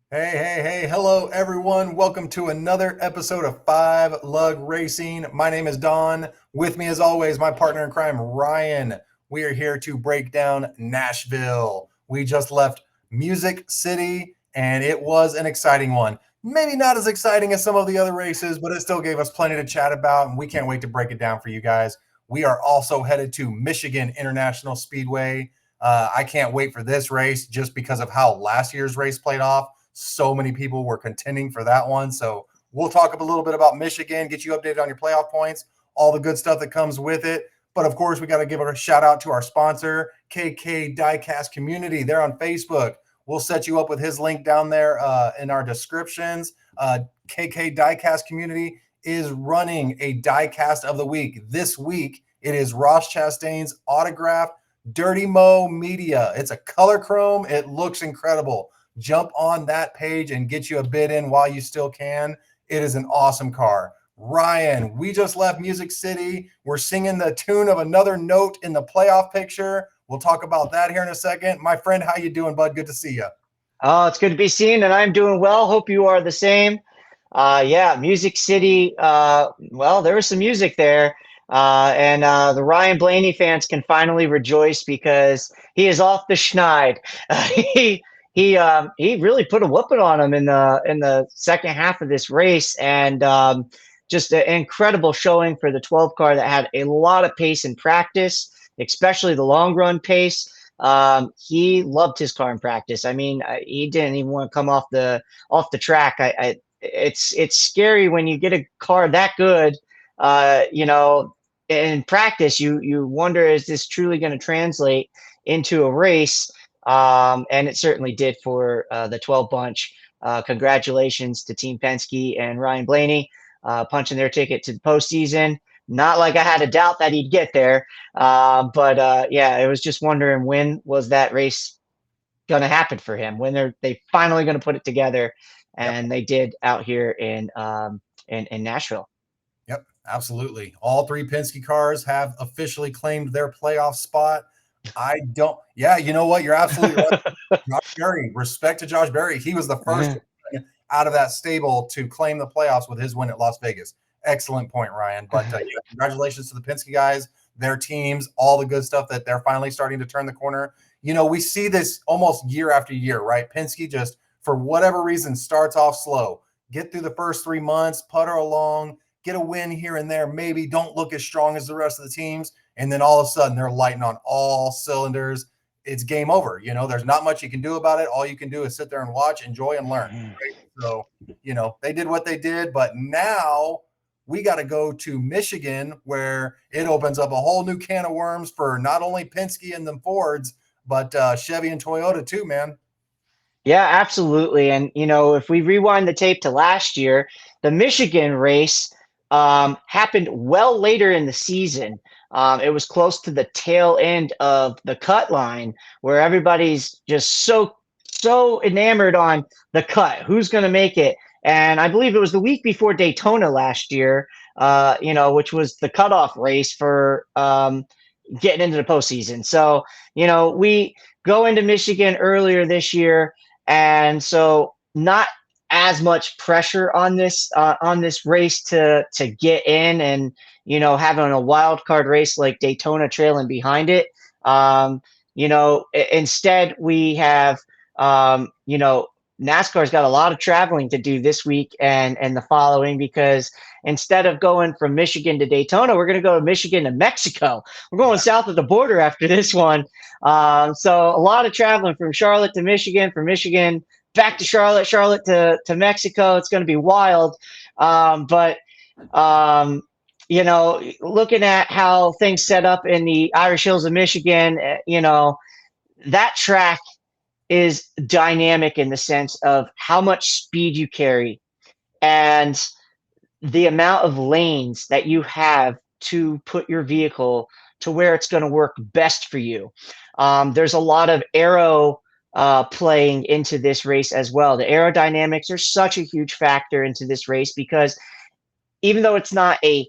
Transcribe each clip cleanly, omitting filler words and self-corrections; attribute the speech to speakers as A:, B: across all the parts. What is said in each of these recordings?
A: Hey, hello everyone. Welcome to another episode of 5 Lug Racing. My name is Don. With me, as always, my partner in crime, Ryan. We are here to break down Nashville. We just left Music City, and it was an exciting one. Maybe not as exciting as some of the other races, but it still gave us plenty to chat about, and we can't wait to break it down for you guys. We are also headed to Michigan International Speedway. I can't wait for this race just because of how last year's race played off. So many people were contending for that one. So we'll talk a little bit about Michigan, get you updated on your playoff points, all the good stuff that comes with it. But of course, we got to give a shout out to our sponsor, KK Diecast Community. They're on Facebook. We'll set you up with his link down there in our descriptions. KK Diecast Community is running a diecast of the week. This week, it is Ross Chastain's autograph Dirty Mo Media. It's a color chrome. It looks incredible. Jump on that page and get you a bid in while you still can. It is an awesome car. Ryan, we just left Music City. We're singing the tune of Another Note in the playoff picture. We'll talk about that here in a second. My friend, how you doing, bud? Good to see you.
B: Oh, it's good to be seen, and I'm doing well. Hope you are the same. Yeah, Music City. Well, there was some music there, and the Ryan Blaney fans can finally rejoice because he is off the schneid. He he really put a whooping on him in the second half of this race, and just an incredible showing for the 12 car that had a lot of pace in practice, especially the long run pace. He loved his car in practice. I mean, he didn't even want to come off the track. It's scary when you get a car that good. You know, in practice, you wonder, is this truly going to translate into a race? And it certainly did for the 12 bunch. Congratulations to Team Penske and Ryan Blaney punching their ticket to the postseason. Not like I had a doubt that he'd get there, but yeah, it was just wondering, when was that race going to happen for him? When they finally going to put it together,
A: Yep.
B: and they did out here in Nashville.
A: Yep, absolutely. All three Penske cars have officially claimed their playoff spot. I don't, yeah, you know what? You're absolutely right. Josh Berry, respect to Josh Berry. He was the first out of that stable to claim the playoffs with his win at Las Vegas. Excellent point, Ryan. But yeah, congratulations to the Penske guys, their teams, all the good stuff that they're finally starting to turn the corner. You know, we see this almost year after year, right? Penske just, for whatever reason, starts off slow. Get through the first 3 months, putter along, get a win here and there, maybe don't look as strong as the rest of the teams. And then all of a sudden they're lighting on all cylinders. It's game over. You know, there's not much you can do about it. All you can do is sit there and watch, enjoy, and learn. Right? So, you know, they did what they did, but now we got to go to Michigan where it opens up a whole new can of worms for not only Penske and the Fords, but Chevy and Toyota too, man.
B: Yeah, absolutely. And if we rewind the tape to last year, the Michigan race happened well later in the season. It was close to the tail end of the cut line, where everybody's just so enamored on the cut, who's going to make it. And I believe it was the week before Daytona last year, which was the cutoff race for getting into the postseason. So, we go into Michigan earlier this year, and so not as much pressure on this race to get in, and having a wild card race like Daytona trailing behind it. Instead we have NASCAR's got a lot of traveling to do this week and the following, because instead of going from Michigan to Daytona, we're going to go to Michigan to Mexico. We're going south of the border after this one. So a lot of traveling from Charlotte to Michigan, from Michigan back to Charlotte, Charlotte to Mexico. It's going to be wild. But looking at how things set up in the Irish Hills of Michigan, that track is dynamic in the sense of how much speed you carry and the amount of lanes that you have to put your vehicle to where it's going to work best for you. There's a lot of aero playing into this race as well. The aerodynamics are such a huge factor into this race, because even though it's not a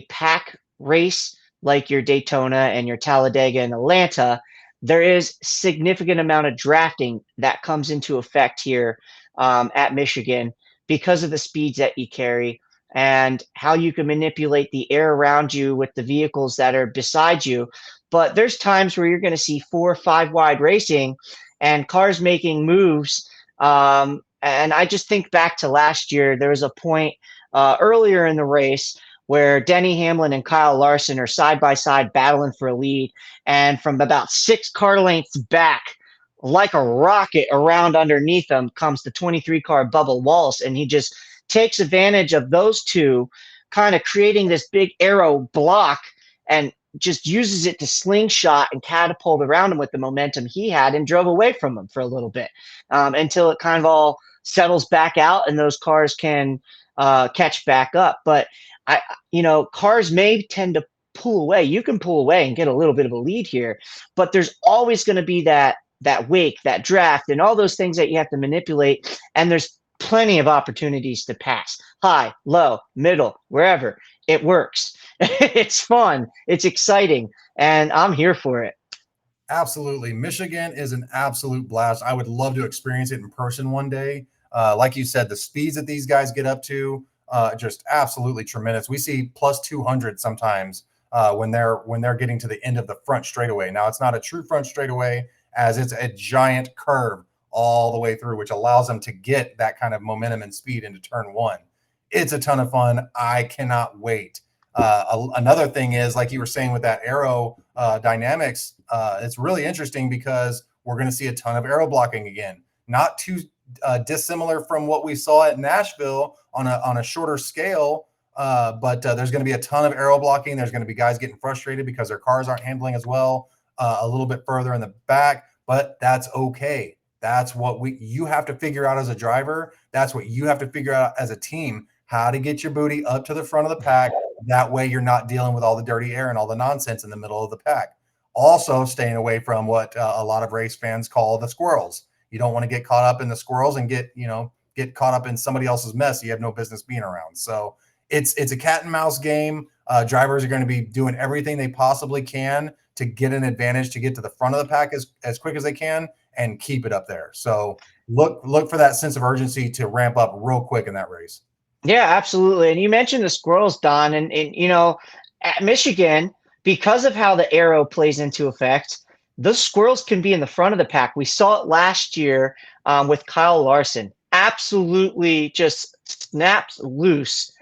B: pack race like your Daytona and your Talladega and Atlanta, there is significant amount of drafting that comes into effect here at Michigan because of the speeds that you carry and how you can manipulate the air around you with the vehicles that are beside you. But there's times where you're going to see 4 or 5 wide racing and cars making moves. And I just think back to last year, there was a point earlier in the race where Denny Hamlin and Kyle Larson are side by side battling for a lead. And from about 6 car lengths back, like a rocket around underneath them, comes the 23 car Bubba Wallace. And he just takes advantage of those two, kind of creating this big arrow block and just uses it to slingshot and catapult around him with the momentum he had and drove away from him for a little bit until it kind of all settles back out and those cars can catch back up. But cars may tend to pull away. You can pull away and get a little bit of a lead here, but there's always going to be that wake, that draft, and all those things that you have to manipulate. And there's plenty of opportunities to pass high, low, middle, wherever. It works. It's fun. It's exciting. And I'm here for it.
A: Absolutely. Michigan is an absolute blast. I would love to experience it in person one day. Like you said, the speeds that these guys get up to, just absolutely tremendous. We see plus 200 sometimes when they're getting to the end of the front straightaway. Now, it's not a true front straightaway, as it's a giant curve all the way through, which allows them to get that kind of momentum and speed into turn one. It's a ton of fun. I cannot wait. Another thing is, like you were saying with that aero dynamics, it's really interesting because we're going to see a ton of aero blocking again. Not too dissimilar from what we saw at Nashville on a shorter scale, but there's going to be a ton of aero blocking. There's going to be guys getting frustrated because their cars aren't handling as well a little bit further in the back, but that's okay. That's what you have to figure out as a driver. That's what you have to figure out as a team, how to get your booty up to the front of the pack. That way you're not dealing with all the dirty air and all the nonsense in the middle of the pack. Also staying away from what a lot of race fans call the squirrels. You don't want to get caught up in the squirrels and get caught up in somebody else's mess you have no business being around. So it's a cat and mouse game. Drivers are going to be doing everything they possibly can to get an advantage, to get to the front of the pack as quick as they can and keep it up there. So look for that sense of urgency to ramp up real quick in that race.
B: Yeah, absolutely. And you mentioned the squirrels, Don, and at Michigan, because of how the arrow plays into effect, those squirrels can be in the front of the pack. We saw it last year with Kyle Larson. Absolutely just snaps loose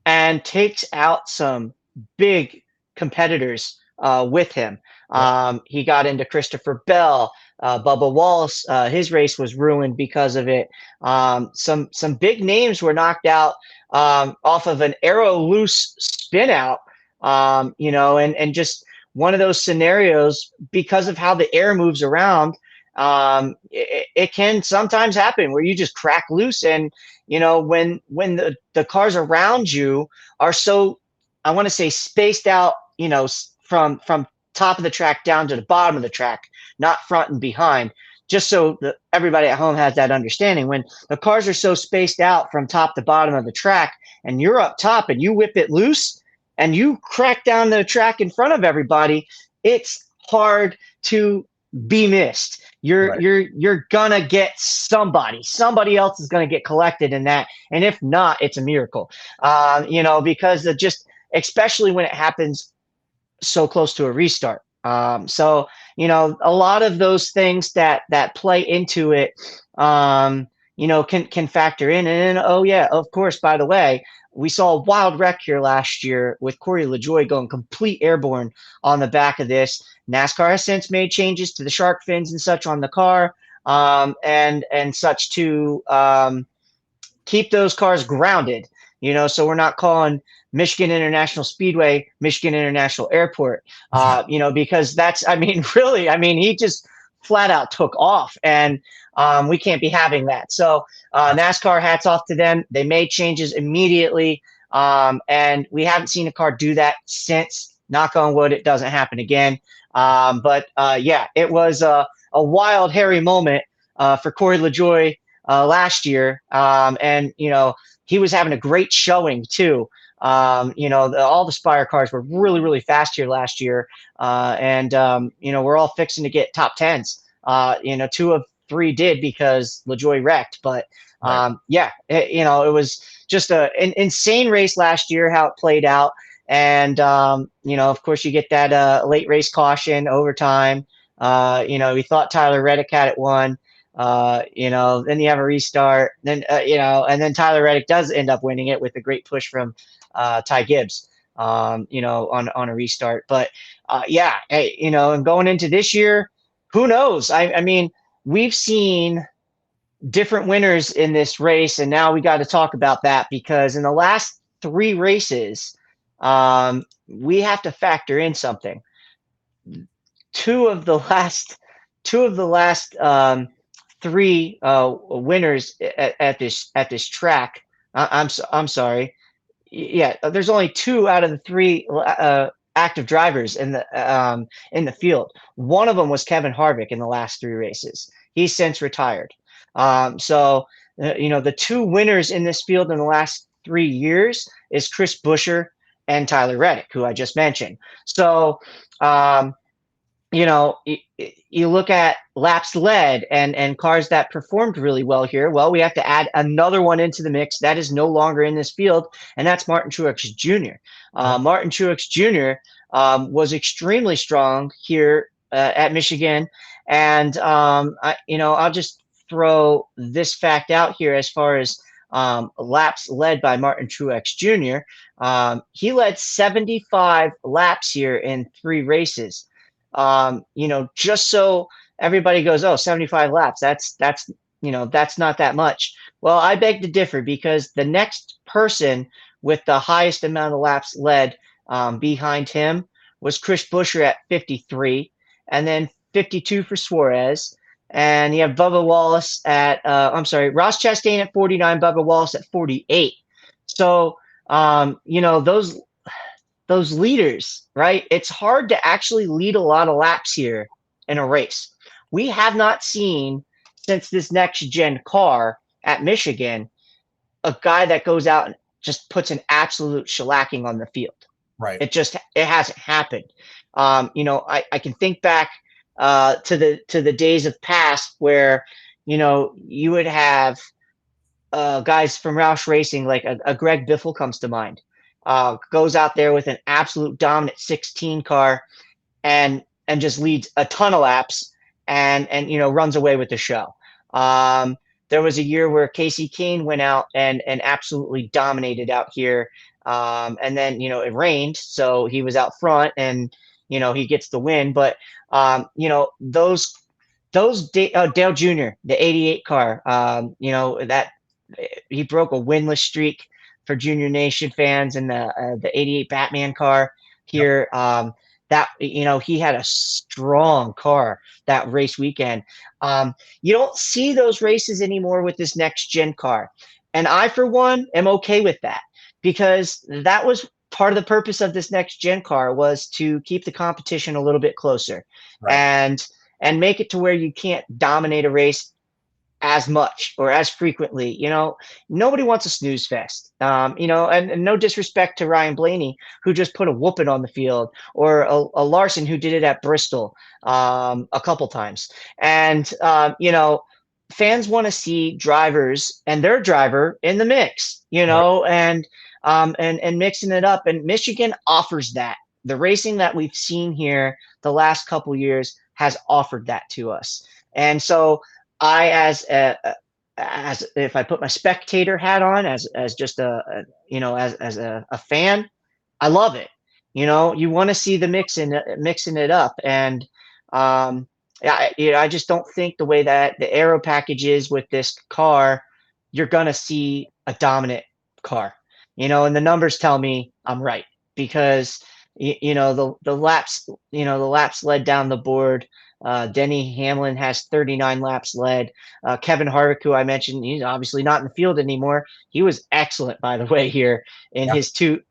B: and takes out some big competitors with him. He got into Christopher Bell. Bubba Wallace, his race was ruined because of it. Some big names were knocked out off of an arrow loose spin out, and just one of those scenarios because of how the air moves around. It can sometimes happen where you just crack loose, and when the cars around you are so, I want to say, spaced out, from top of the track down to the bottom of the track, not front and behind, just so that everybody at home has that understanding. When the cars are so spaced out from top to bottom of the track and you're up top and you whip it loose and you crack down the track in front of everybody, it's hard to be missed. You're gonna get somebody else is gonna get collected in that, and if not, it's a miracle. Because especially when it happens so close to a restart. So a lot of those things that play into it, can factor in. And oh yeah, of course, by the way, we saw a wild wreck here last year with Corey LaJoie going complete airborne on the back of this. NASCAR has since made changes to the shark fins and such on the car, and such to keep those cars grounded. So we're not calling Michigan International Speedway Michigan International Airport, because he just flat out took off, and we can't be having that. So NASCAR, hats off to them. They made changes immediately, and we haven't seen a car do that since. Knock on wood, it doesn't happen again. But it was a wild, hairy moment for Corey LaJoie last year, and he was having a great showing too. All the Spire cars were really, really fast here last year. We're all fixing to get top tens. Two of three did because LaJoy wrecked. But
A: Right.
B: it was just an insane race last year, how it played out. And, of course, you get that late race caution, overtime. We thought Tyler Reddick had it won. Then you have a restart. And then Tyler Reddick does end up winning it with a great push from Ty Gibbs, on a restart. But and going into this year, who knows? I mean, we've seen different winners in this race, and now we got to talk about that because in the last three races, we have to factor in something. Two of the last three winners at this track. I'm sorry. Yeah, there's only two out of the three active drivers in the field. One of them was Kevin Harvick in the last three races. He's since retired. The two winners in this field in the last 3 years is Chris Buescher and Tyler Reddick, who I just mentioned. So, you look at laps led and cars that performed really well here. Well, we have to add another one into the mix that is no longer in this field, and that's Martin Truex Jr. Martin Truex Jr. Was extremely strong here at Michigan, and I'll just throw this fact out here as far as laps led by Martin Truex Jr. He led 75 laps here in three races. Just so everybody goes, oh, 75 laps. That's not that much. Well, I beg to differ because the next person with the highest amount of laps led behind him was Chris Buescher at 53, and then 52 for Suarez. And you have Bubba Wallace Ross Chastain at 49, Bubba Wallace at 48. So, those leaders, right? It's hard to actually lead a lot of laps here in a race. We have not seen since this next gen car at Michigan a guy that goes out and just puts an absolute shellacking on the field.
A: Right.
B: It hasn't happened. I can think back to the days of past where you would have guys from Roush Racing like a Greg Biffle comes to mind. Goes out there with an absolute dominant 16 car and just leads a ton of laps and runs away with the show. There was a year where Casey Kane went out and absolutely dominated out here. And then, it rained, so he was out front and, he gets the win. But, Dale Jr., the 88 car, that he broke a winless streak for Junior Nation fans in the 88 Batman car here. He had a strong car that race weekend. You don't see those races anymore with this next gen car. And I, for one, am okay with that because that was part of the purpose of this next gen car was to keep the competition a little bit closer. Right. And make it to where you can't dominate a race as much or as frequently. Nobody wants a snooze fest. And no disrespect to Ryan Blaney, who just put a whooping on the field, or a Larson who did it at Bristol a couple times. And fans want to see drivers and their driver in the mix, right. and mixing it up. And Michigan offers that. The racing that we've seen here the last couple years has offered that to us. And so I, as if I put my spectator hat on, as just as a fan, I love it. You want to see the mixing it up, and I just don't think the way that the aero package is with this car, you're gonna see a dominant car. And the numbers tell me I'm right because the laps led down the board. Denny Hamlin has 39 laps led. Kevin Harvick, who I mentioned, he's obviously not in the field anymore. He was excellent, by the way, here in his two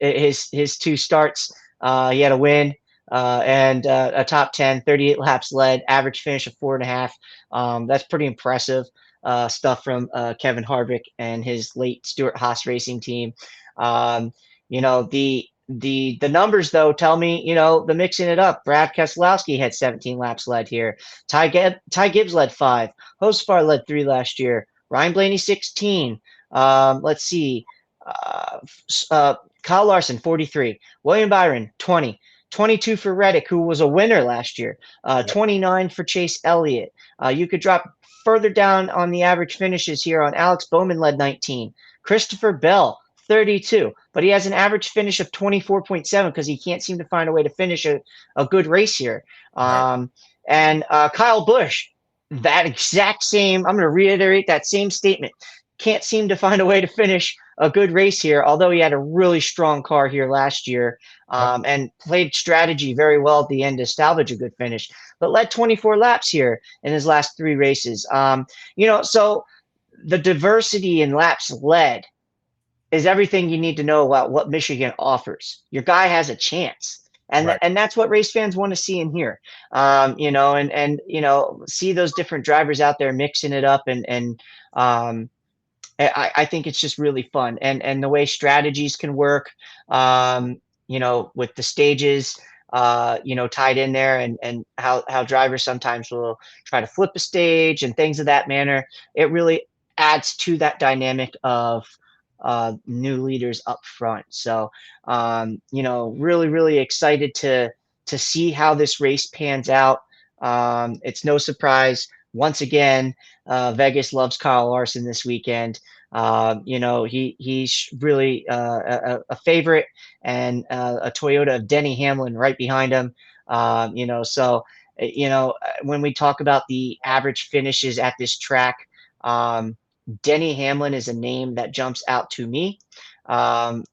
B: starts. He had a win and a top 10, 38 laps led, average finish of 4.5. That's pretty impressive stuff from Kevin Harvick and his late Stewart-Haas Racing team. The numbers though tell me, the mixing it up. Brad Keselowski had 17 laps led here. Ty Gibbs led 5. Hosfar led 3 last year. Ryan Blaney 16. Let's see. Uh, Kyle Larson 43. William Byron 20. 22 for Reddick, who was a winner last year.
A: Yep.
B: 29 for Chase Elliott. You could drop further down on the average finishes here on Alex Bowman led 19. Christopher Bell 32, but he has an average finish of 24.7 because he can't seem to find a way to finish a good race here.
A: Right.
B: And Kyle Busch, that exact same, I'm going to reiterate that same statement. Can't seem to find a way to finish a good race here, although he had a really strong car here last year,
A: Yep.
B: and played strategy very well at the end to salvage a good finish, but led 24 laps here in his last 3 races. So the diversity in laps led is everything you need to know about what Michigan offers. Your guy has a chance. And,
A: Right.
B: and that's what race fans want to see and hear, see those different drivers out there mixing it up. I think it's just really fun. And the way strategies can work, with the stages, tied in there, and how drivers sometimes will try to flip a stage and things of that manner. It really adds to that dynamic of new leaders up front. So, really, really excited to see how this race pans out. It's no surprise. Once again, Vegas loves Kyle Larson this weekend. He's really a favorite, and a Toyota of Denny Hamlin right behind him. When we talk about the average finishes at this track, Denny Hamlin is a name that jumps out to me. Um,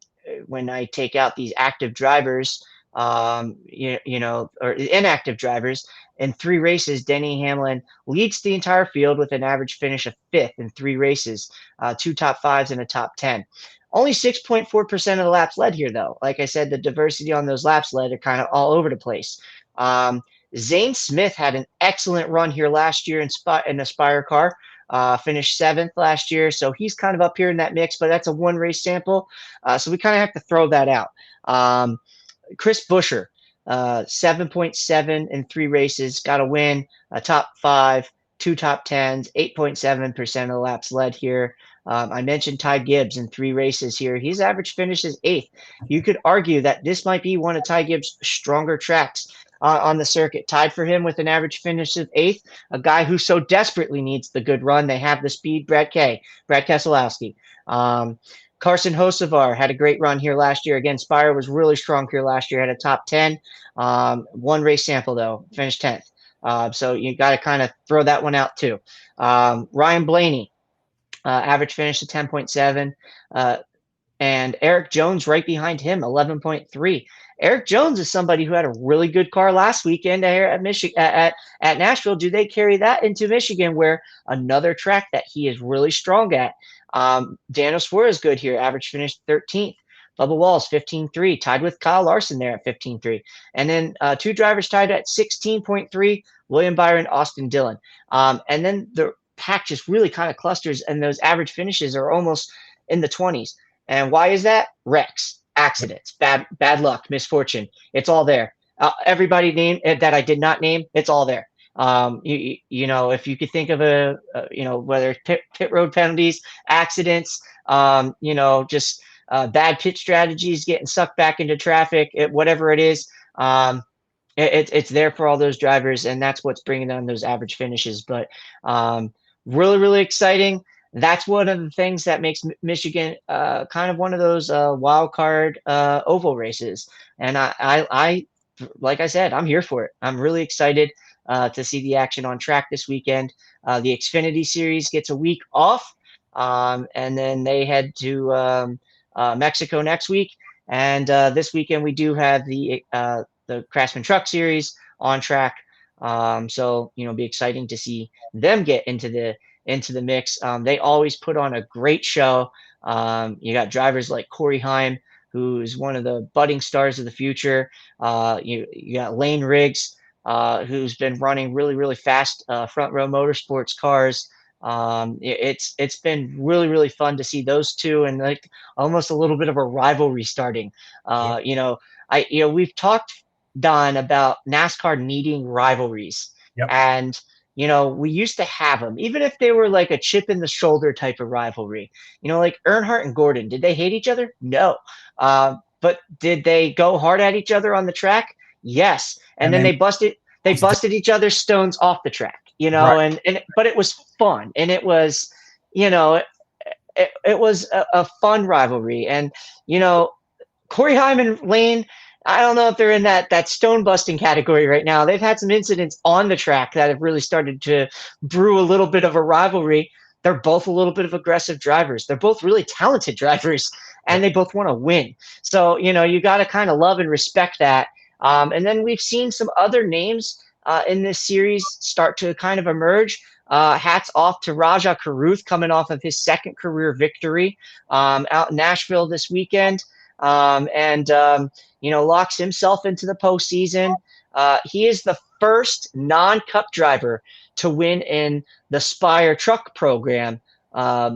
B: when I take out these active drivers, or inactive drivers, in 3 races, Denny Hamlin leads the entire field with an average finish of 5th in 3 races, 2 top 5s and a top 10. Only 6.4% of the laps led here, though. Like I said, the diversity on those laps led are kind of all over the place. Zane Smith had an excellent run here last year in the Spire car. Finished 7th last year, so he's kind of up here in that mix, but that's a 1 race sample, so we kind of have to throw that out. Chris Buescher, 7.7 in 3 races, got a win, a top 5, 2 top 10s, 8.7% of the laps led here. I mentioned Ty Gibbs in 3 races here. His average finish is 8th. You could argue that this might be one of Ty Gibbs' stronger tracks on the circuit. Tied for him with an average finish of 8th, a guy who so desperately needs the good run. They have the speed, Brad Keselowski. Carson Hocevar had a great run here last year. Again, Spire was really strong here last year, had a top 10. 1 race sample, though, finished 10th. So you got to kind of throw that one out, too. Ryan Blaney, average finish of 10.7. And Eric Jones right behind him, 11.3. Eric Jones is somebody who had a really good car last weekend here at Michigan at Nashville. Do they carry that into Michigan, where another track that he is really strong at? Daniel Suarez good here, average finish 13th. Bubba Wallace 15.3, tied with Kyle Larson there at 15.3. And then 2 drivers tied at 16.3, William Byron, Austin Dillon. And then the pack just really kind of clusters, and those average finishes are almost in the 20s. And why is that? Wrecks, accidents, bad luck, misfortune. It's all there. Everybody named that I did not name, it's all there. If you could think of whether pit road penalties, accidents, just bad pit strategies, getting sucked back into traffic, whatever it is, it's there for all those drivers, and that's what's bringing down those average finishes. But really, really exciting. That's one of the things that makes Michigan kind of one of those wild card oval races. And I, like I said, I'm here for it. I'm really excited to see the action on track this weekend. The Xfinity Series gets a week off, and then they head to Mexico next week. And this weekend we do have the Craftsman Truck Series on track. So be exciting to see them get into the mix. They always put on a great show. You got drivers like Corey Heim, who's one of the budding stars of the future. You got Lane Riggs, who's been running really, really fast front row motorsports cars. It's been really, really fun to see those two, and like almost a little bit of a rivalry starting.
A: Yep.
B: We've talked, Don, about NASCAR needing rivalries,
A: Yep.
B: and we used to have them, even if they were like a chip in the shoulder type of rivalry. Like Earnhardt and Gordon, did they hate each other? No. But did they go hard at each other on the track? Yes. And
A: And
B: then
A: they
B: they busted each other's stones off the track,
A: right.
B: and but it was fun, and it was, you know, it was a fun rivalry. And Corey Hyman Lane, I don't know if they're in that stone busting category right now. They've had some incidents on the track that have really started to brew a little bit of a rivalry. They're both a little bit of aggressive drivers. They're both really talented drivers, and
A: Yep.
B: they both want to win. So you got to kind of love and respect that. And then we've seen some other names in this series start to kind of emerge. Hats off to Raja Caruth coming off of his second career victory out in Nashville this weekend, and locks himself into the postseason. He is the first non-Cup driver to win in the Spire Truck program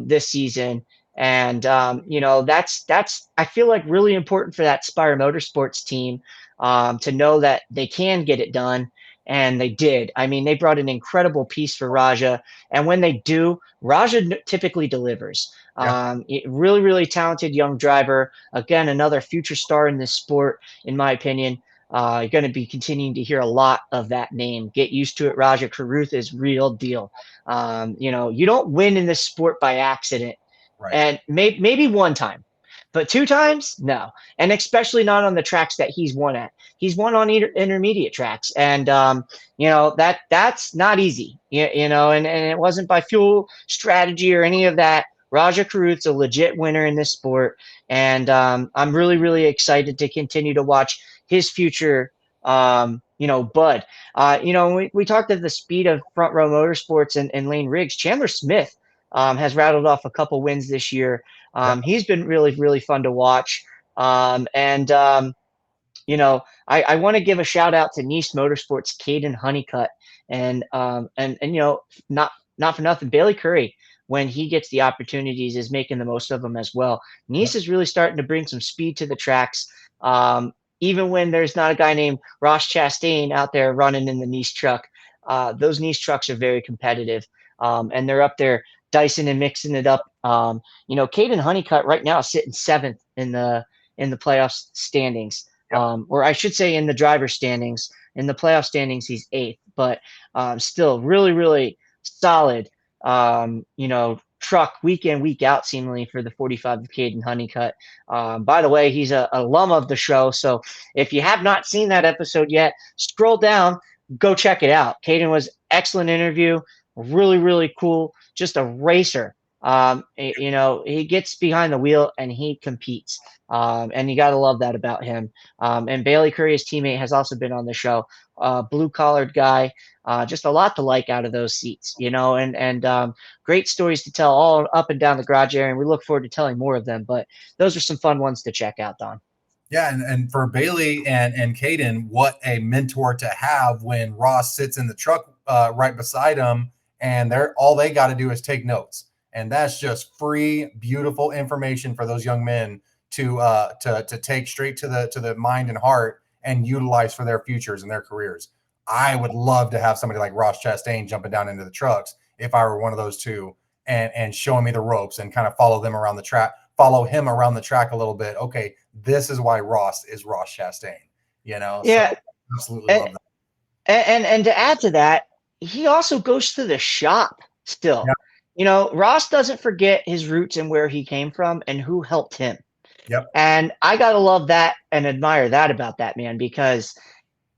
B: this season, and that's I feel like really important for that Spire Motorsports team to know that they can get it done. And they did. I mean, they brought an incredible piece for Raja. And when they do, Raja typically delivers.
A: Yeah.
B: Really, really talented young driver. Again, another future star in this sport, in my opinion. You're going to be continuing to hear a lot of that name. Get used to it. Raja Caruth is real deal. You don't win in this sport by accident.
A: Right.
B: And maybe one time, but two times, no. And especially not on the tracks that he's won at. He's won on intermediate tracks, and that's not easy. And it wasn't by fuel strategy or any of that. Raja Caruth's a legit winner in this sport, and I'm really, really excited to continue to watch his future. Bud. We talked at the speed of Front Row Motorsports and Lane Riggs. Chandler Smith has rattled off a couple wins this year.
A: Yep.
B: He's been really, really fun to watch. And I want to give a shout out to Nice Motorsports, Caden Honeycutt, and not for nothing, Bailey Curry, when he gets the opportunities, is making the most of them as well. Nice
A: Yep.
B: is really starting to bring some speed to the tracks. Even when there's not a guy named Ross Chastain out there running in the Nice truck, those Nice trucks are very competitive, and they're up there dicing and mixing it up. Caden Honeycutt right now is sitting seventh in the playoff standings,
A: Yep.
B: or I should say in the driver standings. In the playoff standings, he's eighth, but still really, really solid. Truck week in, week out, seemingly for the 45 of Caden Honeycutt. By the way, he's a alum of the show, so if you have not seen that episode yet, scroll down, go check it out. Caden was excellent interview, really, really cool, just a racer. He gets behind the wheel and he competes. And you got to love that about him. And Bailey Curry, his teammate, has also been on the show. Blue collared guy, just a lot to like out of those seats, and great stories to tell all up and down the garage area. And we look forward to telling more of them. But those are some fun ones to check out, Don.
A: Yeah, and for Bailey and Caden, what a mentor to have when Ross sits in the truck right beside him, and all they got to do is take notes, and that's just free, beautiful information for those young men to take straight to the mind and heart and utilize for their futures and their careers. I would love to have somebody like Ross Chastain jumping down into the trucks if I were one of those two, and showing me the ropes and kind of follow him around the track a little bit. Okay, this is why Ross is Ross Chastain,
B: Yeah,
A: so absolutely
B: and
A: love that.
B: and to add to that, he also goes to the shop still.
A: Yeah.
B: Ross doesn't forget his roots and where he came from and who helped him.
A: Yep.
B: And I gotta love that and admire that about that man, because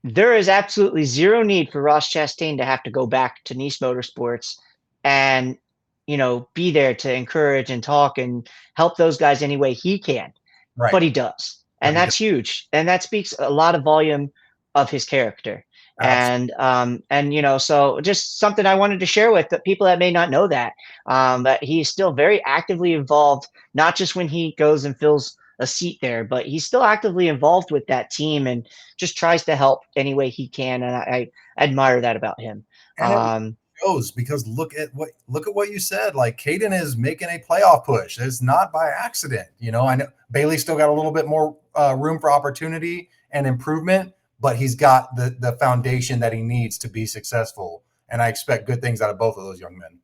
B: there is absolutely zero need for Ross Chastain to have to go back to Nice Motorsports and be there to encourage and talk and help those guys any way he can.
A: Right.
B: But he does,
A: But
B: and
A: he does.
B: that's huge, and that speaks a lot of volume of his character.
A: Absolutely.
B: And so just something I wanted to share with the people that may not know that he's still very actively involved, not just when he goes and fills a seat there, but he's still actively involved with that team and just tries to help any way he can. And I admire that about him.
A: And it
B: Um,
A: goes, because look at what you said. Like, Caden is making a playoff push. It's not by accident. I know Bailey's still got a little bit more room for opportunity and improvement, but he's got the foundation that he needs to be successful. And I expect good things out of both of those young men.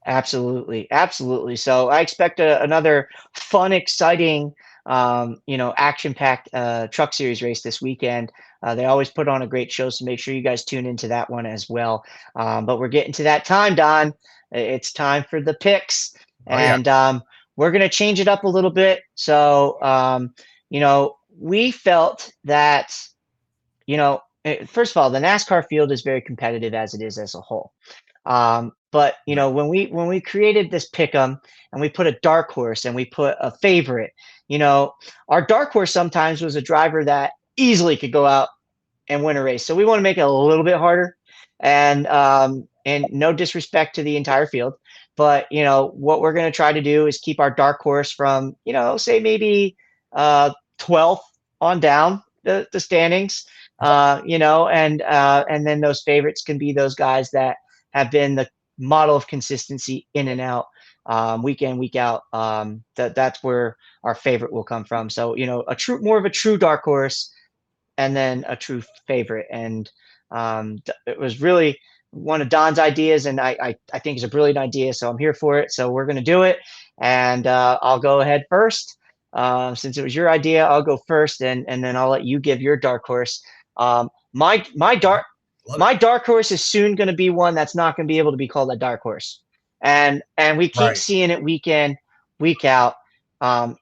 B: Absolutely, absolutely. So I expect another fun, exciting, action-packed truck series race this weekend. They always put on a great show, so make sure you guys tune into that one as well. But we're getting to that time, Don. It's time for the picks,
A: Oh yeah.
B: and we're going to change it up a little bit. So, we felt that, first of all, the NASCAR field is very competitive as it is as a whole. But
A: Right.
B: when we created this pick'em and we put a dark horse and we put a favorite, our dark horse sometimes was a driver that easily could go out and win a race. So we want to make it a little bit harder, and no disrespect to the entire field, but what we're going to try to do is keep our dark horse from say maybe 12th on down the standings, and then those favorites can be those guys that have been the model of consistency in and out, week in, week out. That's where our favorite will come from. So, more of a true dark horse and then a true favorite. And it was really one of Don's ideas, and I think it's a brilliant idea. So I'm here for it. So we're going to do it. And I'll go ahead first. Since it was your idea, I'll go first, and then I'll let you give your dark horse. Um, my my dark
A: Love
B: my dark horse is soon going to be one that's not going to be able to be called a dark horse, and we
A: it.
B: keep
A: Right.
B: seeing it week in, week out.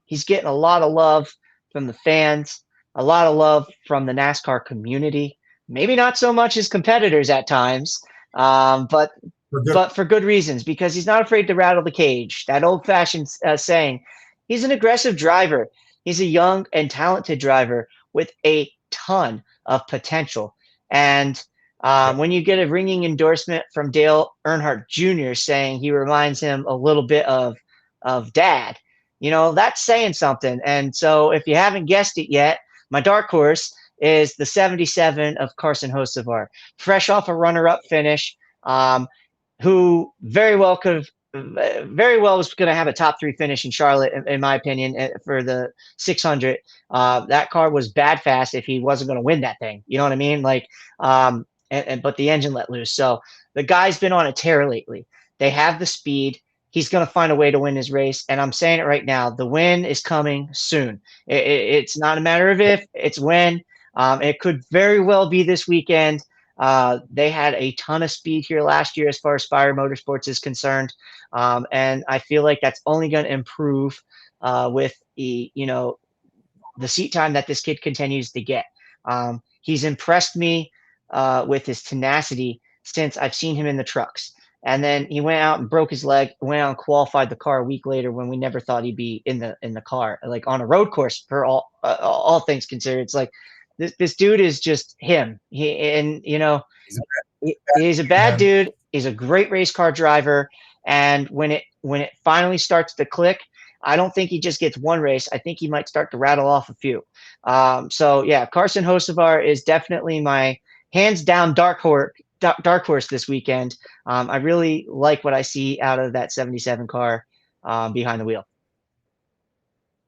B: He's getting a lot of love from the fans, a lot of love from the NASCAR community. Maybe not so much as competitors at times, but
A: For good.
B: for good reasons, because he's not afraid to rattle the cage. That old-fashioned saying. He's an aggressive driver. He's a young and talented driver with a ton of potential. And
A: Yep.
B: when you get a ringing endorsement from Dale Earnhardt Jr. saying he reminds him a little bit of Dad, that's saying something. And so, if you haven't guessed it yet, my dark horse is the 77 of Carson Hocevar, fresh off a runner-up finish, who very well was going to have a top three finish in Charlotte, in my opinion, for the 600. That car was bad fast if he wasn't going to win that thing. You know what I mean? Like, but the engine let loose. So the guy's been on a tear lately. They have the speed. He's going to find a way to win his race. And I'm saying it right now. The win is coming soon. It's not a matter of if, it's when. It could very well be this weekend. They had a ton of speed here last year as far as Spire Motorsports is concerned. And I feel like that's only going to improve with the seat time that this kid continues to get. He's impressed me with his tenacity since I've seen him in the trucks. And then he went out and broke his leg, went out and qualified the car a week later when we never thought he'd be in the car, like on a road course, for all things considered. It's like this dude is just him.
A: He's a
B: He's a
A: bad
B: bad
A: man.
B: dude. He's a great race car driver, and when it finally starts to click, I don't think he just gets one race. I think he might start to rattle off a few. So yeah, Carson Hocevar is definitely my hands down dark horse this weekend. I really like what I see out of that 77 car behind the wheel.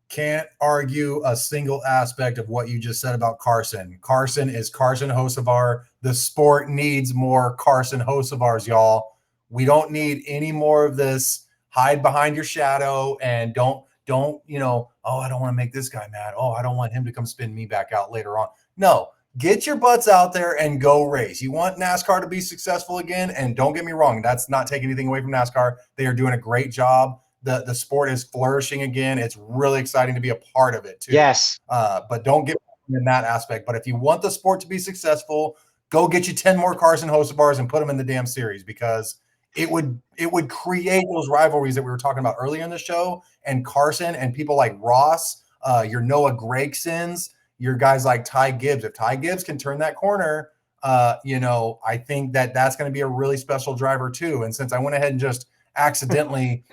A: Can't argue a single aspect of what you just said about Carson. Carson is Carson Hocevar. The sport needs more Carson Hocevars, y'all. We don't need any more of this hide behind your shadow and don't, oh, I don't want to make this guy mad. Oh, I don't want him to come spin me back out later on. No, get your butts out there and go race. You want NASCAR to be successful again? And don't get me wrong, that's not taking anything away from NASCAR. They are doing a great job. The sport is flourishing again. It's really exciting to be a part of it too.
B: Yes.
A: But don't get in that aspect. But if you want the sport to be successful, go get you 10 more Carson Hocevars and put them in the damn series, because it would create those rivalries that we were talking about earlier in the show. And Carson and people like Ross, your Noah Gregsons, your guys like Ty Gibbs. If Ty Gibbs can turn that corner, I think that's going to be a really special driver too. And since I went ahead and just accidentally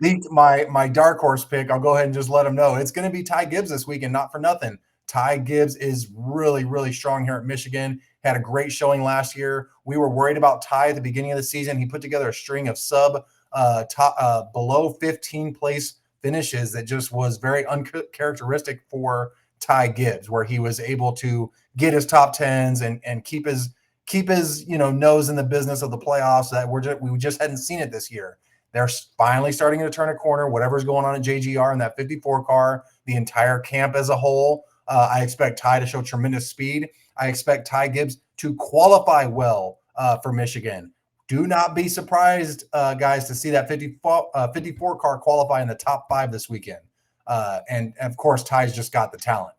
A: leaked my dark horse pick, I'll go ahead and just let them know it's going to be Ty Gibbs this weekend. Not for nothing. Ty Gibbs is really, really strong here at Michigan. Had a great showing last year. We were worried about Ty at the beginning of the season. He put together a string of below 15 place finishes that just was very uncharacteristic for Ty Gibbs, where he was able to get his top tens and keep his nose in the business of the playoffs. That we just hadn't seen it this year. They're finally starting to turn a corner. Whatever's going on at JGR in that 54 car, the entire camp as a whole, I expect Ty to show tremendous speed. I expect Ty Gibbs to qualify well for Michigan. Do not be surprised, guys, to see that 54 car qualify in the top 5 this weekend. And of course, Ty's just got the talent.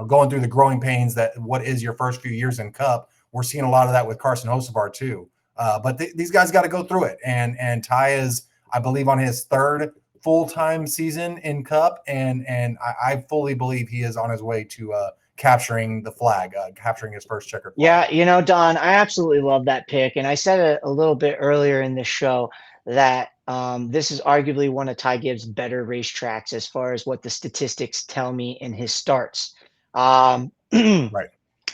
A: Going through the growing pains that what is your first few years in Cup. We're seeing a lot of that with Carson Hocevar too. But these guys got to go through it. And Ty is, I believe, on his 3rd full-time season in Cup. And I fully believe he is on his way to capturing the flag, capturing his first checkered flag.
B: Yeah, Don, I absolutely love that pick. And I said it a little bit earlier in the show that this is arguably one of Ty Gibbs' better racetracks as far as what the statistics tell me in his starts.
A: Right.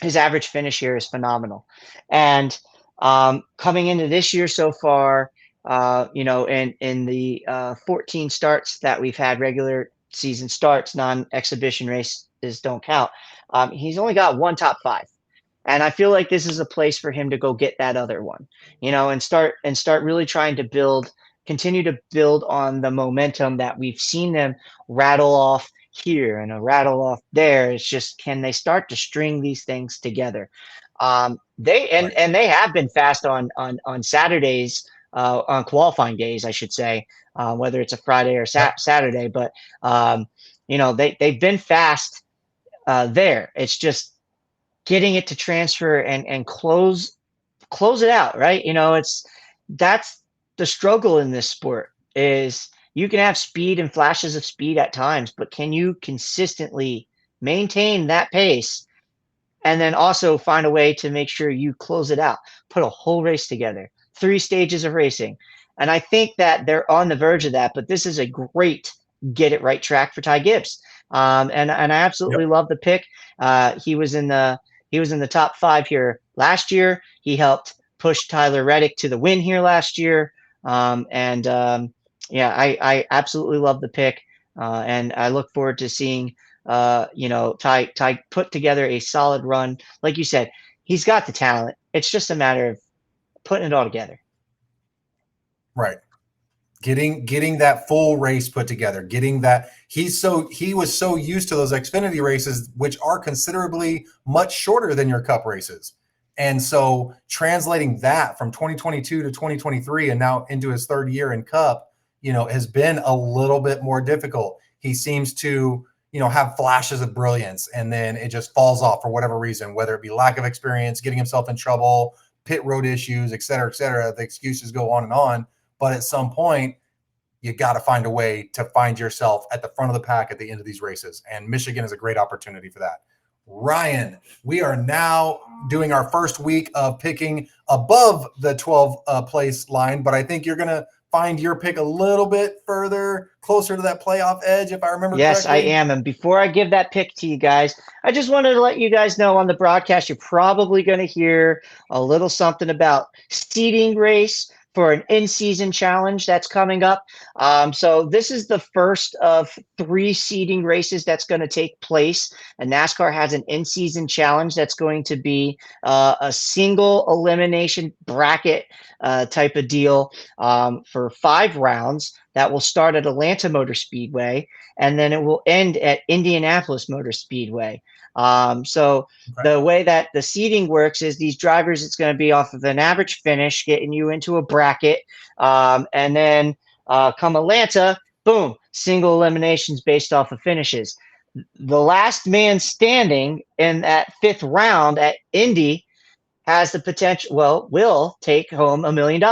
B: His average finish here is phenomenal. And coming into this year so far, in the 14 starts that we've had, regular season starts, non-exhibition races don't count. He's only got 1 top 5. And I feel like this is a place for him to go get that other one, and start really trying to continue to build on the momentum that we've seen them rattle off here and a rattle off there. It's just, can they start to string these things together? They have been fast on Saturdays, on qualifying days, I should say, whether it's a Friday or Saturday, but they've been fast there. It's just getting it to transfer and close it out, right? That's the struggle in this sport. Is you can have speed and flashes of speed at times, but can you consistently maintain that pace and then also find a way to make sure you close it out, put a whole race together, 3 stages of racing? And I think that they're on the verge of that, but this is a great get it right track for Ty Gibbs. And I absolutely love the pick. He was in the top 5 here last year. He helped push Tyler Reddick to the win here last year. I absolutely love the pick. And I look forward to seeing, Ty put together a solid run. Like you said, he's got the talent. It's just a matter of putting it all together.
A: Right. Getting that full race put together, getting that he was so used to those Xfinity races, which are considerably much shorter than your Cup races. And so translating that from 2022 to 2023 and now into his 3rd year in Cup, has been a little bit more difficult. He seems to, have flashes of brilliance and then it just falls off for whatever reason, whether it be lack of experience, getting himself in trouble, pit road issues, et cetera, et cetera. The excuses go on and on. But at some point, you got to find a way to find yourself at the front of the pack at the end of these races. And Michigan is a great opportunity for that. Ryan, we are now doing our first week of picking above the 12 place line, but I think you're going to find your pick a little bit further, closer to that playoff edge, if I remember correctly.
B: Yes, I am. And before I give that pick to you guys, I just wanted to let you guys know on the broadcast, you're probably going to hear a little something about seeding race for an in-season challenge that's coming up. So this is the first of 3 seeding races that's going to take place. And NASCAR has an in-season challenge that's going to be a single elimination bracket type of deal for 5 rounds that will start at Atlanta Motor Speedway, and then it will end at Indianapolis Motor Speedway. The way that the seeding works is these drivers, it's going to be off of an average finish, getting you into a bracket. And then come Atlanta, boom, single eliminations based off of finishes. The last man standing in that 5th round at Indy has the potential, will take home $1 million.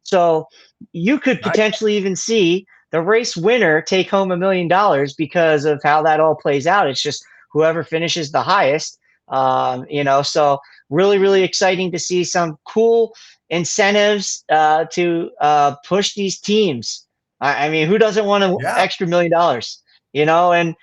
B: So you could potentially even see the race winner take home $1 million because of how that all plays out. It's just whoever finishes the highest, so really, really exciting to see some cool incentives to push these teams. I mean, who doesn't want an extra $1 million, and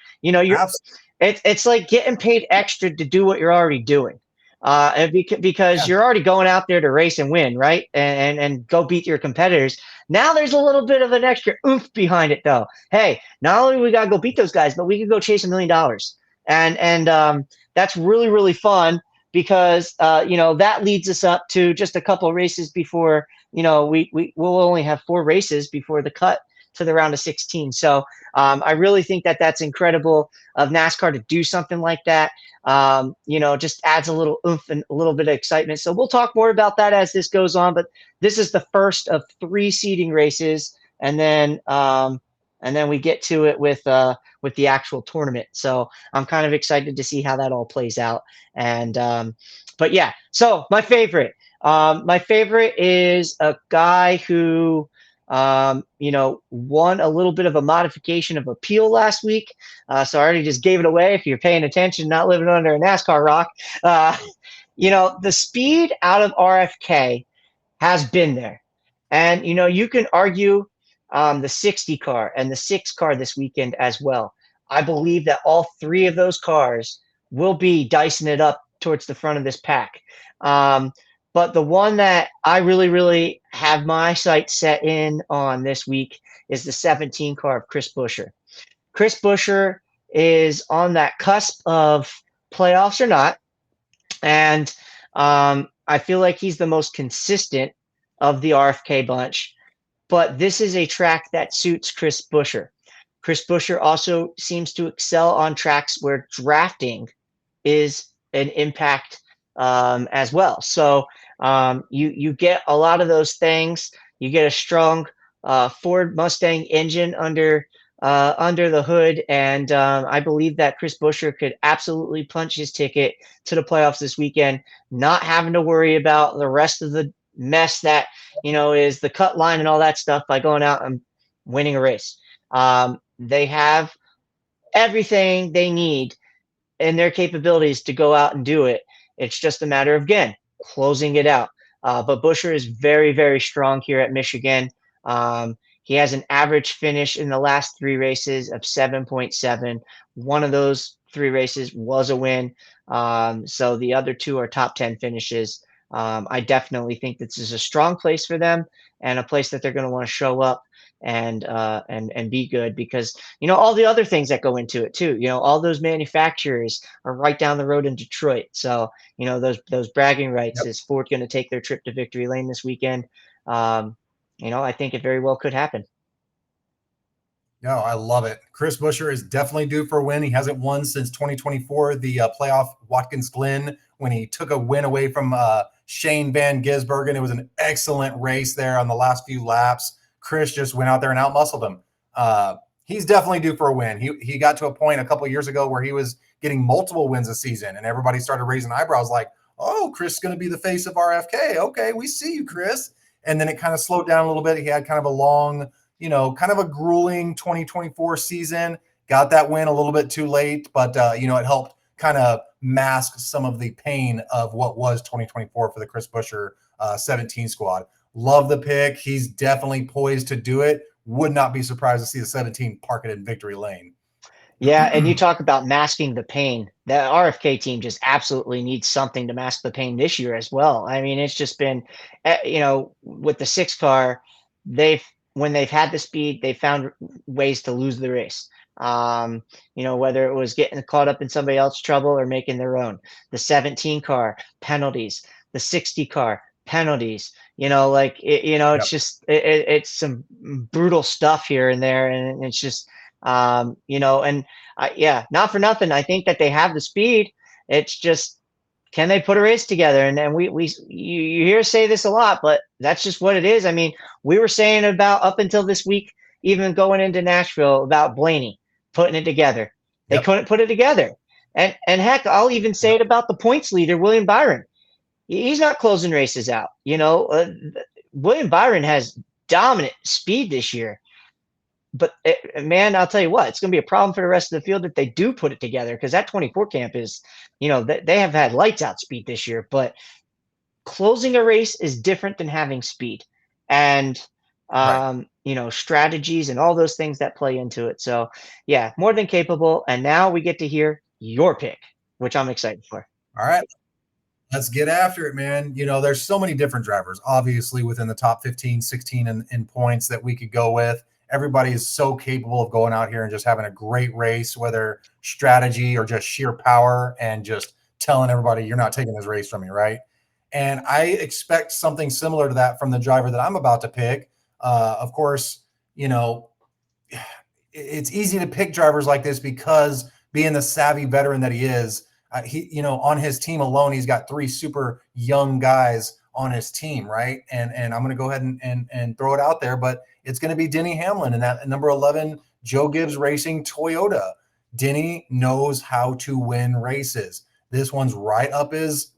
B: It's like getting paid extra to do what you're already doing. Because
A: Yeah.
B: you're already going out there to race and win, right? And go beat your competitors. Now there's a little bit of an extra oomph behind it, though. Hey, not only we gotta go beat those guys, but we can go chase $1 million, and that's really really fun because that leads us up to just a couple of races before we will only have 4 races before the cut to the round of 16. So I really think that that's incredible of NASCAR to do something like that. Just adds a little oomph and a little bit of excitement. So we'll talk more about that as this goes on. But this is the first of 3 seeding races, and then we get to it with the actual tournament. So I'm kind of excited to see how that all plays out. But yeah, so my favorite is a guy who won a little bit of a modification of appeal last week. So I already just gave it away if you're paying attention, not living under a NASCAR rock. Uh, the speed out of RFK has been there. And, you can argue the 60 car and the 6 car this weekend as well. I believe that all 3 of those cars will be dicing it up towards the front of this pack. Um, but the one that I really, really have my sights set in on this week is the 17 car of Chris Buescher. Chris Buescher is on that cusp of playoffs or not. And I feel like he's the most consistent of the RFK bunch. But this is a track that suits Chris Buescher. Chris Buescher also seems to excel on tracks where drafting is an impact as well. So you get a lot of those things. You get a strong Ford Mustang engine under the hood, and I believe that Chris Buescher could absolutely punch his ticket to the playoffs this weekend, not having to worry about the rest of the mess that is the cut line and all that stuff by going out and winning a race. They have everything they need and their capabilities to go out and do it. It's just a matter of, again, closing it out. But Buescher is very, very strong here at Michigan. He has an average finish in the last 3 races of 7.7. One of those 3 races was a win. So the other 2 are top 10 finishes. I definitely think this is a strong place for them and a place that they're going to want to show up and be good because all the other things that go into it too. All those manufacturers are right down the road in Detroit, so those bragging rights.
A: Yep.
B: Is Ford going to take their trip to victory lane this weekend? I think it very well could happen.
A: No, I love it. Chris Buescher is definitely due for a win. He hasn't won since 2024, the playoff Watkins Glen, when he took a win away from Shane Van Gisbergen. It was an excellent race there on the last few laps. Chris just went out there and outmuscled him. He's definitely due for a win. He got to a point a couple of years ago where he was getting multiple wins a season, and everybody started raising eyebrows like, oh, Chris is going to be the face of RFK. Okay, we see you, Chris. And then it kind of slowed down a little bit. He had kind of a long, kind of a grueling 2024 season. Got that win a little bit too late, but it helped kind of mask some of the pain of what was 2024 for the Chris Buescher 17 squad. Love the pick. He's definitely poised to do it. Would not be surprised to see the 17 park it in victory lane.
B: Yeah, and you talk about masking the pain. The RFK team just absolutely needs something to mask the pain this year as well. I mean, it's just been, with the 6 car, when they've had the speed, they found ways to lose the race. Whether it was getting caught up in somebody else's trouble or making their own. The 17 car penalties, the 60 car penalties. It's
A: Yep.
B: just it's some brutal stuff here and there, and it's just and yeah, not for nothing. I think that they have the speed. It's just, can they put a race together? And then you hear say this a lot, but that's just what it is. I mean, we were saying about up until this week, even going into Nashville, about Blaney putting it together. They
A: Yep.
B: couldn't put it together. And heck, I'll even say it about the points leader, William Byron. He's not closing races out. William Byron has dominant speed this year. But man, I'll tell you what, it's going to be a problem for the rest of the field if they do put it together, because that 24 camp is, they have had lights out speed this year, but closing a race is different than having speed and,
A: Right.
B: strategies and all those things that play into it. So yeah, more than capable. And now we get to hear your pick, which I'm excited for.
A: All right. Let's get after it, man. There's so many different drivers, obviously, within the top 15, 16 in points that we could go with. Everybody is so capable of going out here and just having a great race, whether strategy or just sheer power, and just telling everybody you're not taking this race from me, right? And I expect something similar to that from the driver that I'm about to pick. Of course, it's easy to pick drivers like this because being the savvy veteran that he is, on his team alone, he's got 3 super young guys on his team, right? And I'm going to go ahead and throw it out there, but it's going to be Denny Hamlin and that number 11 Joe Gibbs Racing Toyota. Denny knows how to win races. This one's right up his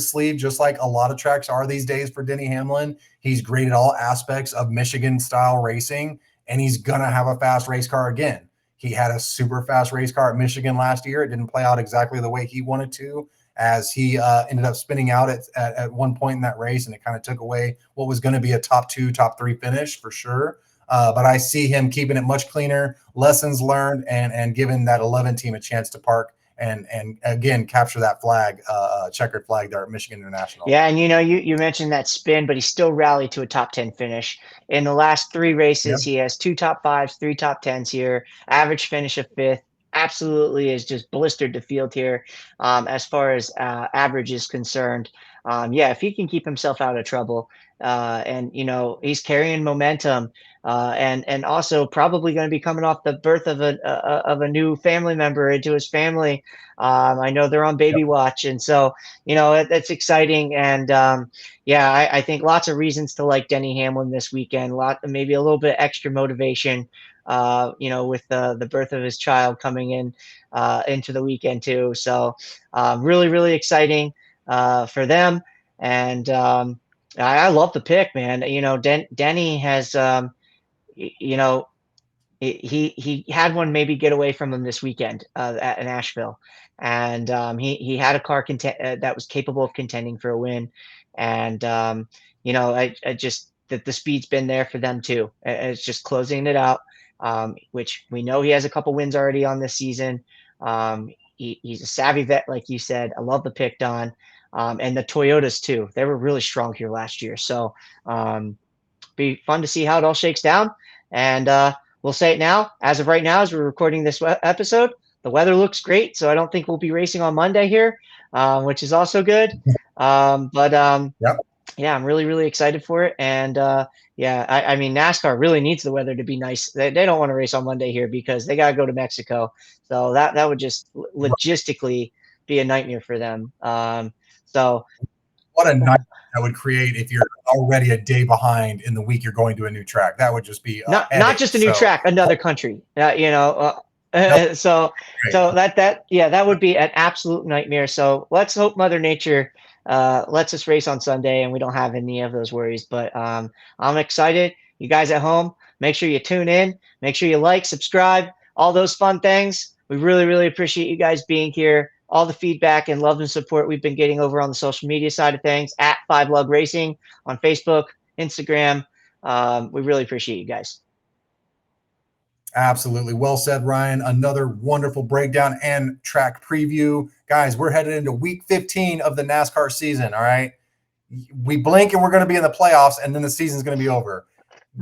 A: sleeve, just like a lot of tracks are these days for Denny Hamlin. He's great at all aspects of Michigan style racing, and he's gonna have a fast race car again. He had a super fast race car at Michigan last year. It didn't play out exactly the way he wanted to, as he ended up spinning out at one point in that race, and it kind of took away what was going to be a top 2, top 3 finish for sure. But I see him keeping it much cleaner, lessons learned, and giving that 11 team a chance to park and again capture that flag, checkered flag there at Michigan International.
B: Yeah, and you mentioned that spin, but he still rallied to a top 10 finish. In the last 3 races,
A: Yep.
B: he has 2 top 5s, 3 top 10s here, average finish of 5th. Absolutely is just blistered the field here as far as average is concerned. Yeah, if he can keep himself out of trouble, and he's carrying momentum, and also probably going to be coming off the birth of a new family member into his family. I know they're on baby
A: Yep.
B: watch, and so that's exciting. And yeah, I think lots of reasons to like Denny Hamlin this weekend. Maybe a little bit extra motivation, with the birth of his child coming in into the weekend too. So really, really exciting for them. And I love the pick, man. Denny has, he had one maybe get away from him this weekend at Nashville, and he had a car that was capable of contending for a win, and I just that the speed's been there for them too. It's just closing it out, which we know he has a couple wins already on this season. He's a savvy vet, like you said. I love the pick, Don. And the Toyotas too. They were really strong here last year, so be fun to see how it all shakes down. And we'll say it now. As of right now, as we're recording this episode, the weather looks great, so I don't think we'll be racing on Monday here, which is also good. But
A: Yep.
B: yeah, I'm really, really excited for it. And yeah, I mean, NASCAR really needs the weather to be nice. They don't want to race on Monday here because they got to go to Mexico. So that would just logistically be a nightmare for them. So
A: What a night that would create if you're already a day behind in the week you're going to a new track. That would just be a
B: not just a new track, another country.
A: Nope.
B: So
A: Right.
B: that would be an absolute nightmare. So let's hope Mother Nature lets us race on Sunday and we don't have any of those worries. But I'm excited. You guys at home, make sure you tune in. Make sure you like, subscribe, all those fun things. We really, really appreciate you guys being here. All the feedback and love and support we've been getting over on the social media side of things at 5 Lug Racing on Facebook, Instagram. We really appreciate you guys.
A: Absolutely. Well said, Ryan. Another wonderful breakdown and track preview. Guys, we're headed into week 15 of the NASCAR season. All right. We blink and we're going to be in the playoffs, and then the season's going to be over.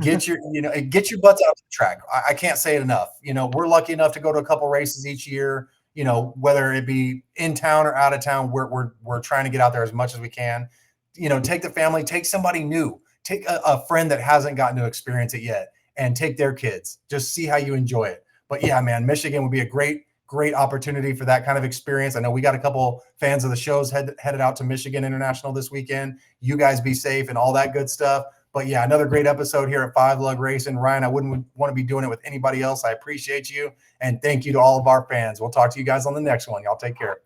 A: Get your butts out to the track. I can't say it enough. We're lucky enough to go to a couple races each year, whether it be in town or out of town. We're trying to get out there as much as we can. Take the family, take somebody new, take a friend that hasn't gotten to experience it yet, and take their kids. Just see how you enjoy it. But yeah, man, Michigan would be a great opportunity for that kind of experience. I know we got a couple fans of the shows headed out to Michigan International this weekend. You guys be safe and all that good stuff. But yeah, another great episode here at 5 Lug Racing. Ryan, I wouldn't want to be doing it with anybody else. I appreciate you. And thank you to all of our fans. We'll talk to you guys on the next one. Y'all take care.